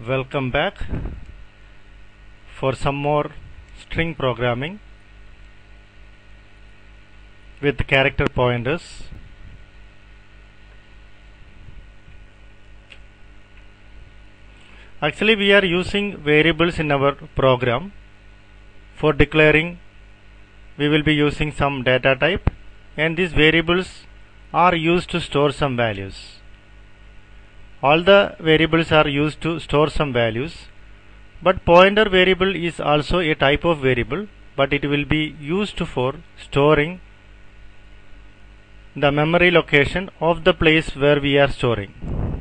Welcome back for some more string programming with character pointers. Actually, we are using variables in our program. For declaring, we will be using some data type, and these variables are used to store some values. All the variables are used to store some values, but pointer variable is also a type of variable, but it will be used for storing the memory location of the place where we are storing.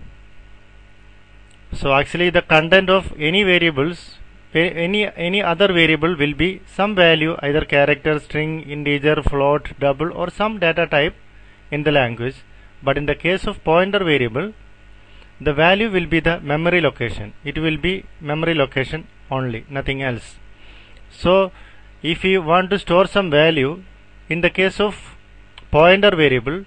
So actually the content of any variables, any other variable will be some value, either character, string, integer, float, double, or some data type in the language. But in the case of pointer variable, the value will be the memory location. It will be memory location only, nothing else. So if you want to store some value, in the case of pointer variable,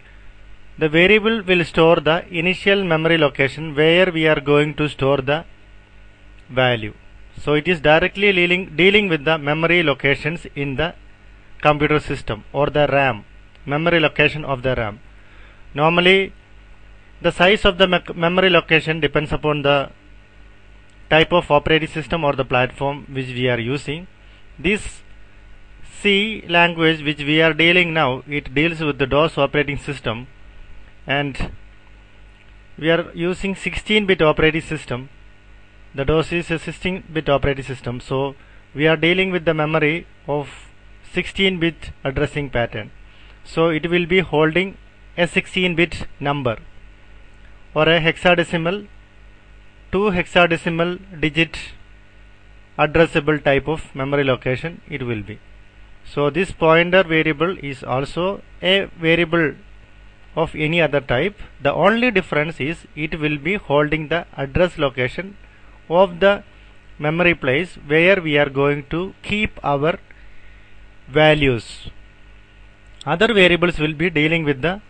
the variable will store the initial memory location where we are going to store the value. So it is directly dealing with the memory locations in the computer system or the RAM, memory location of the RAM. Normally the size of the memory location depends upon the type of operating system or the platform which we are using. This C language which we are dealing now, it deals with the DOS operating system, and we are using 16-bit operating system. The DOS is a 16-bit operating system, so we are dealing with the memory of 16-bit addressing pattern. So it will be holding a 16-bit number or a hexadecimal, 2 hexadecimal digit addressable type of memory location it will be. So this pointer variable is also a variable of any other type. The only difference is it will be holding the address location of the memory place where we are going to keep our values. Other variables will be dealing with the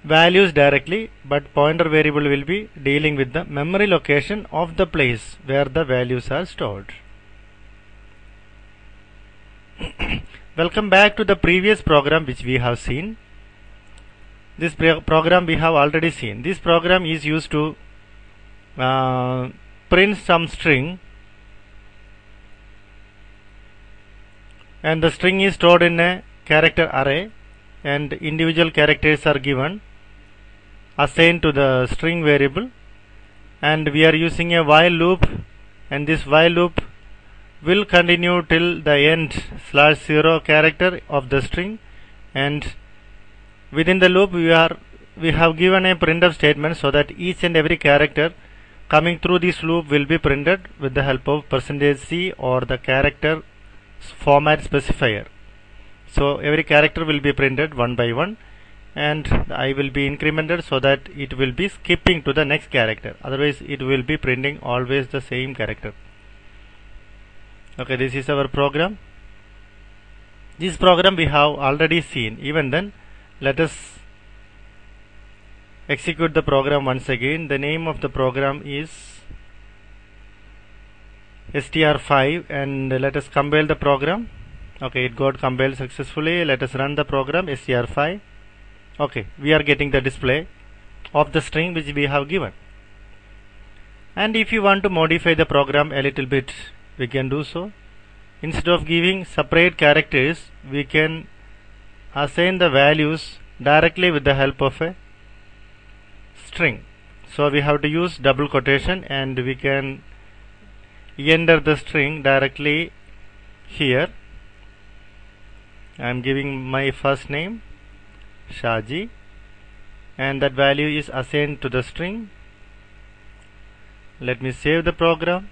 values directly, but pointer variable will be dealing with the memory location of the place where the values are stored. Welcome back to the previous program which we have seen. This program we have already seen. This program is used to print some string, and the string is stored in a character array, and individual characters are given assigned to the string variable, and we are using a while loop, and this while loop will continue till the end /0 character of the string, and within the loop we have given a printf statement so that each and every character coming through this loop will be printed with the help of %C or the character format specifier. So every character will be printed one by one, and I will be incremented so that it will be skipping to the next character, otherwise it will be printing always the same character. Okay, this is our program. This program we have already seen. Even then, let us execute the program once again. The name of the program is str5, and let us compile the program. Okay, it got compiled successfully. Let us run the program str5. Okay, we are getting the display of the string which we have given. And if you want to modify the program a little bit, we can do so. Instead of giving separate characters, we can assign the values directly with the help of a string. So we have to use double quotation, and we can enter the string directly here. I am giving my first name Shaji, and that value is assigned to the string. Let me save the program.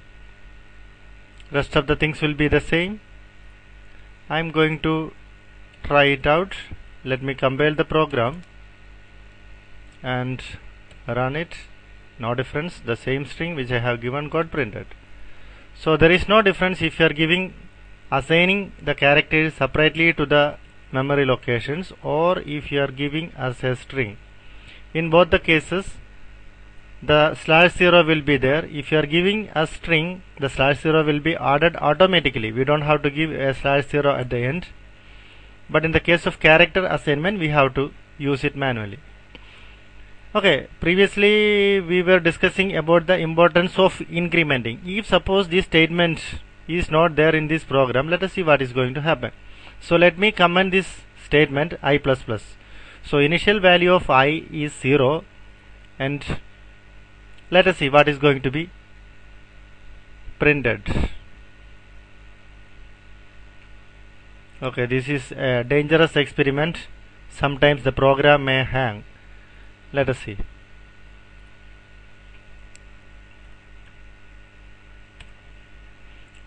Rest of the things will be the same. I am going to try it out. Let me compile the program and run it. No difference. The same string which I have given got printed. So there is no difference if you are assigning the characters separately to the memory locations, or if you are giving as a string. In both the cases, the slash 0 will be there. If you are giving a string, the slash 0 will be added automatically. We don't have to give a slash 0 at the end. But in the case of character assignment, we have to use it manually. Okay, previously we were discussing about the importance of incrementing. If suppose this statement is not there in this program, let us see what is going to happen. So let me comment this statement I++. So initial value of I is 0, and let us see what is going to be printed. Okay, this is a dangerous experiment. Sometimes the program may hang. Let us see.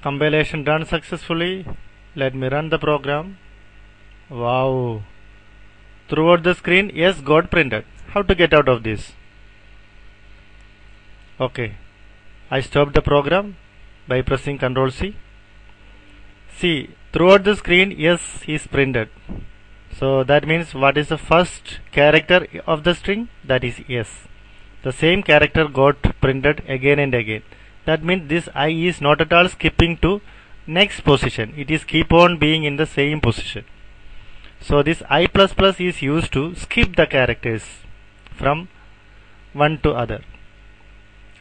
Compilation done successfully. Let me run the program. Wow. Throughout the screen, yes, got printed. How to get out of this? Okay. I stopped the program by pressing Ctrl C. See, throughout the screen, yes is printed. So that means what is the first character of the string? That is yes. The same character got printed again and again. That means this I is not at all skipping to next position. It is keep on being in the same position. So this I++ is used to skip the characters from one to other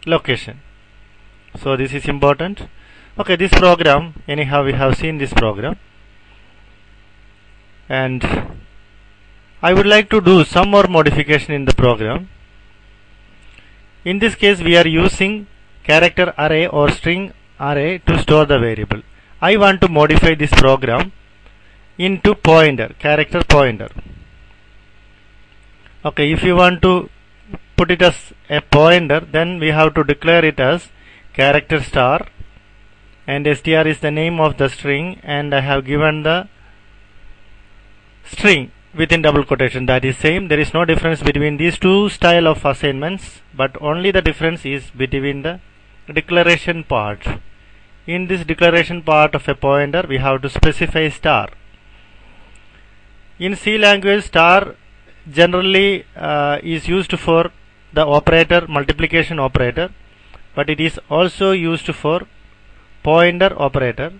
location. So this is important. Okay, this program, anyhow we have seen this program, and I would like to do some more modification in the program. In this case we are using character array or string array to store the variable. I want to modify this program into pointer, character pointer. Okay, if you want to put it as a pointer, then we have to declare it as character star, and str is the name of the string, and I have given the string within double quotation. That is same. There is no difference between these two style of assignments, but only the difference is between the declaration part. In this declaration part of a pointer, we have to specify star. In C language, star generally is used for the operator, multiplication operator, but it is also used for pointer operator.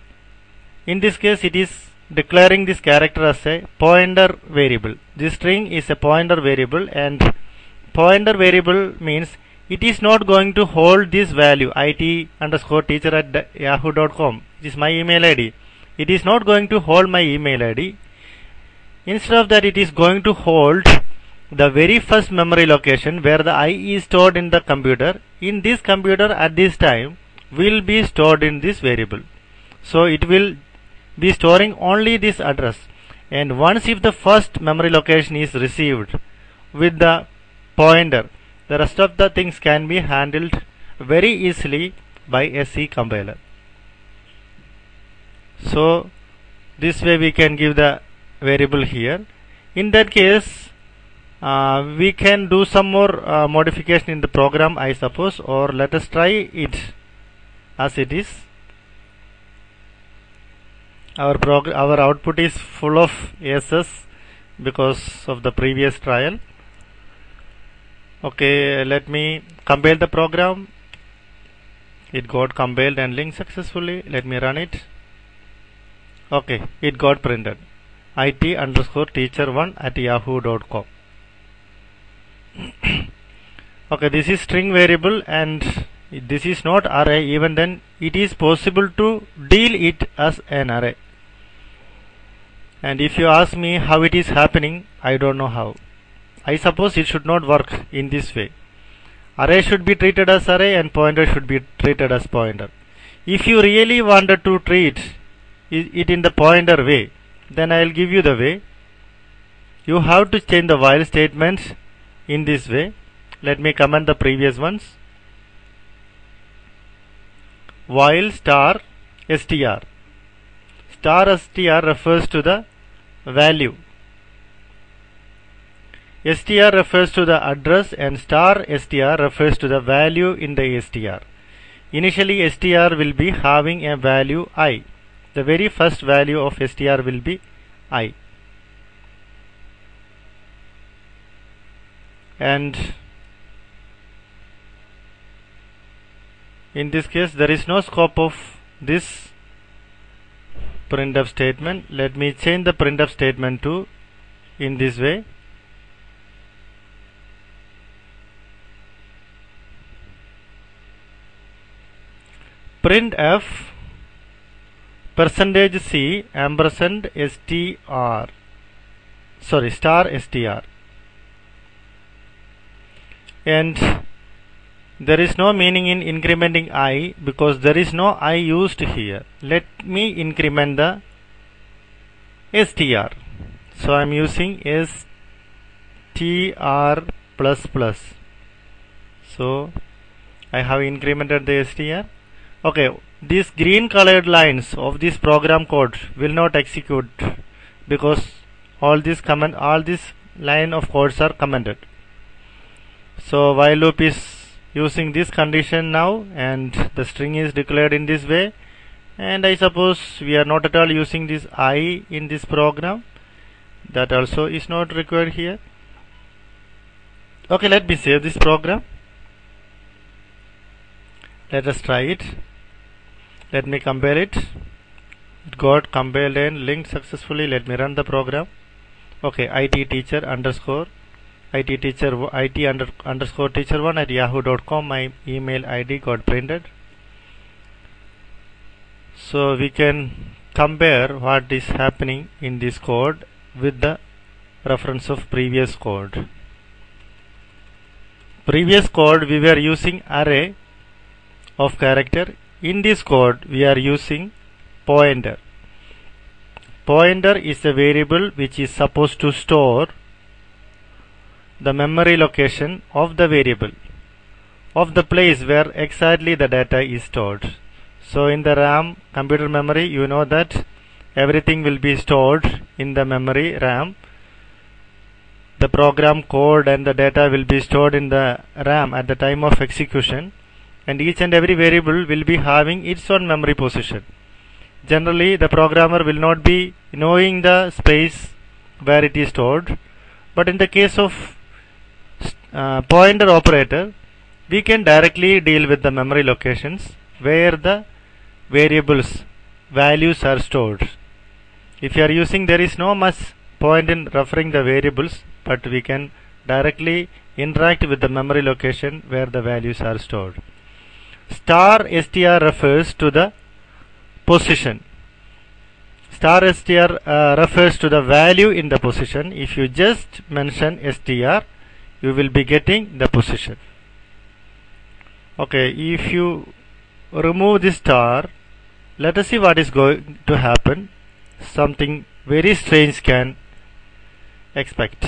In this case, it is declaring this character as a pointer variable. This string is a pointer variable, and pointer variable means it is not going to hold this value it_teacher@yahoo.com. It is my email ID. It is not going to hold my email ID. Instead of that, it is going to hold the very first memory location where the I is stored in the computer. In this computer at this time will be stored in this variable. So it will be storing only this address, and once if the first memory location is received with the pointer, the rest of the things can be handled very easily by a C compiler. So this way we can give the variable here. In that case, we can do some more modification in the program, I suppose, or let us try it as it is. Our output is full of S's because of the previous trial. Okay, let me compile the program. It got compiled and linked successfully. Let me run it. Okay, it got printed. it_teacher1@yahoo.com. Okay, this is string variable, and this is not array. Even then, it is possible to deal it as an array. And if you ask me how it is happening, I don't know how. I suppose it should not work in this way. Array should be treated as array and pointer should be treated as pointer. If you really wanted to treat it in the pointer way, then I will give you the way. You have to change the while statement in this way. Let me comment the previous ones. While star str. Star str refers to the value. Str refers to the address, and star str refers to the value in the str. Initially str will be having a value I. The very first value of str will be I. And In this case, there is no scope of this printf statement. Let me change the printf statement to in this way. Printf %c ampersand str, sorry, star str, and there is no meaning in incrementing I because there is no I used here. Let me increment the str. So I am using str plus plus. So I have incremented the str. Okay, these green colored lines of this program code will not execute because all this line of codes are commented. So while loop is using this condition now, and the string is declared in this way, and I suppose we are not at all using this I in this program. That also is not required here. Okay, let me save this program. Let us try it. Let me compare it. It got compiled and linked successfully. Let me run the program. Okay, IT teacher underscore teacher1 at yahoo.com. My email ID got printed. So we can compare what is happening in this code with the reference of previous code. Previous code we were using array of character. In this code we are using pointer. Pointer is a variable which is supposed to store the memory location of the variable, of the place where exactly the data is stored. So in the RAM computer memory, you know that everything will be stored in the memory RAM. The program code and the data will be stored in the RAM at the time of execution, and each and every variable will be having its own memory position. Generally, the programmer will not be knowing the space where it is stored, but in the case of pointer operator, we can directly deal with the memory locations where the variables values are stored. If you are using, there is no much point in referring the variables, but we can directly interact with the memory location where the values are stored. Star str refers to the position. Star str refers to the value in the position. If you just mention str, you will be getting the position. Okay, if you remove this star, let us see what is going to happen. Something very strange can expect.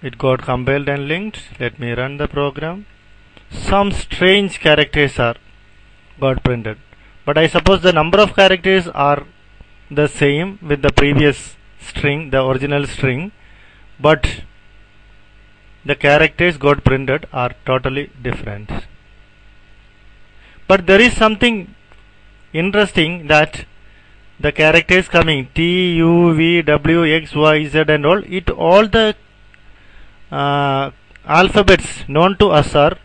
It got compiled and linked. Let me run the program. Some strange characters are got printed, but I suppose the number of characters are the same with the previous string, the original string, but the characters got printed are totally different. But there is something interesting that the characters coming T, U, V, W, X, Y, Z and all the alphabets known to us are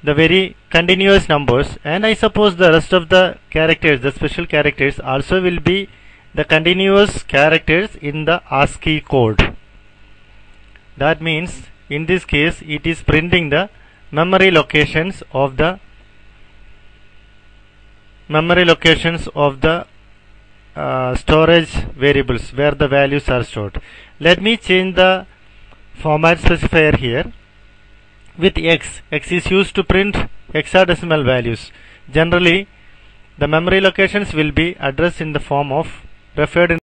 the very continuous numbers, and I suppose the rest of the characters, the special characters, also will be the continuous characters in the ASCII code. That means in this case it is printing the memory locations of the storage variables where the values are stored. Let me change the format specifier here. With X is used to print hexadecimal values. Generally, the memory locations will be addressed in the form of referred in